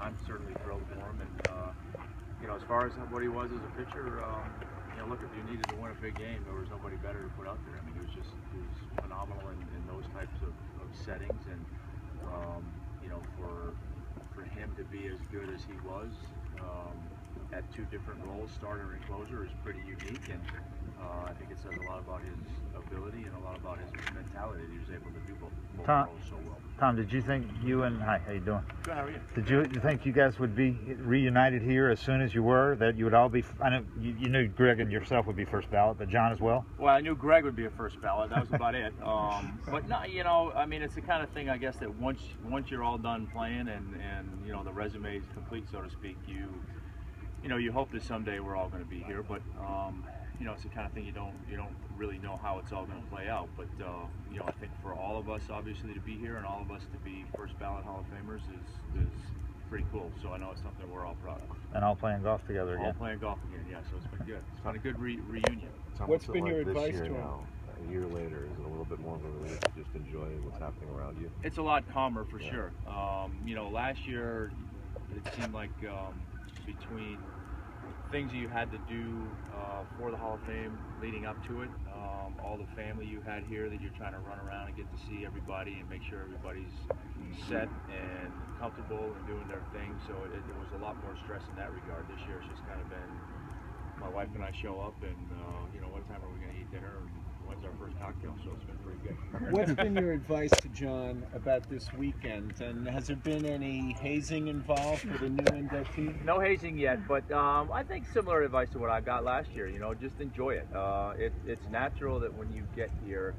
I'm certainly thrilled for him. And you know, as far as what he was as a pitcher, you know, look, if you needed to win a big game, there was nobody better to put out there. I mean, he was phenomenal in those types of settings, and you know, for him to be as good as he was at two different roles, starter and closer, is pretty unique, and I think it says a lot about his ability and a lot about his mentality that he was able to do both roles so well. Tom, did you think hi, how you doing? Good, how are you? Did you think you guys would be reunited here as soon as you were? That you would all be? I know you knew Greg and yourself would be first ballot, but John as well. Well, I knew Greg would be a first ballot. That was about it. But no, you know, I mean, it's the kind of thing, I guess, that once you're all done playing and you know, the resume is complete, so to speak, you know, you hope that someday we're all going to be here, but you know, it's the kind of thing you don't really know how it's all going to play out. But you know, I think for all of us, obviously, to be here and all of us to be first ballot Hall of Famers is pretty cool. So I know it's something we're all proud of. And all playing golf together again. All playing golf again, yeah. So it's been good. It's been a good reunion. Tom, what's been your advice to him? Now, a year later, is it a little bit more of a relief to just enjoy what's happening around you? It's a lot calmer for sure. You know, last year it seemed like between things you had to do for the Hall of Fame leading up to it, all the family you had here that you're trying to run around and get to see everybody and make sure everybody's set and comfortable and doing their thing, so it was a lot more stress in that regard. This year it's just kind of been my wife and I show up and you know, what time are we going to eat dinner and when's our first cocktail, so it's been pretty good. What's been your advice to John about this weekend, and has there been any hazing involved for the new inductee? No hazing yet, but I think similar advice to what I got last year. You know, just enjoy it. It's natural that when you get here,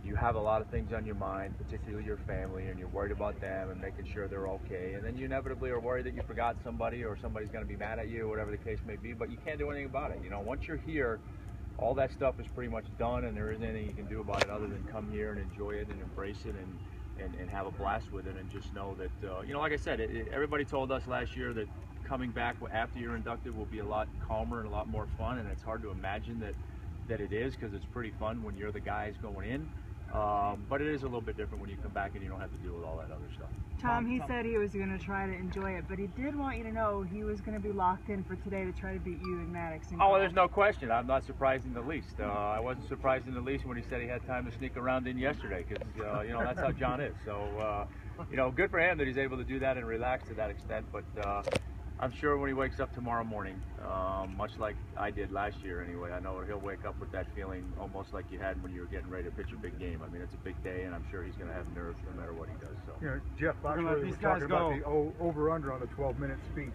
you have a lot of things on your mind, particularly your family, and you're worried about them and making sure they're okay. And then you inevitably are worried that you forgot somebody or somebody's going to be mad at you, or whatever the case may be. But you can't do anything about it. You know, once you're here, all that stuff is pretty much done, and there isn't anything you can do about it other than come here and enjoy it and embrace it and have a blast with it, and just know that, you know, like I said, everybody told us last year that coming back after you're inducted will be a lot calmer and a lot more fun, and it's hard to imagine that it is, because it's pretty fun when you're the guys going in. But it is a little bit different when you come back and you don't have to deal with all that other stuff. Tom, he said he was going to try to enjoy it, but he did want you to know he was going to be locked in for today to try to beat you and Maddox. Oh, well, there's no question. I'm not surprised in the least. I wasn't surprised in the least when he said he had time to sneak around in yesterday, because, you know, that's how John is. So, you know, good for him that he's able to do that and relax to that extent, but I'm sure when he wakes up tomorrow morning, much like I did last year anyway, I know he'll wake up with that feeling almost like you had when you were getting ready to pitch a big game. I mean, it's a big day, and I'm sure he's going to have nerves no matter what he does. So. You know, Jeff Foxworthy was talking about the over-under on the 12-minute speech.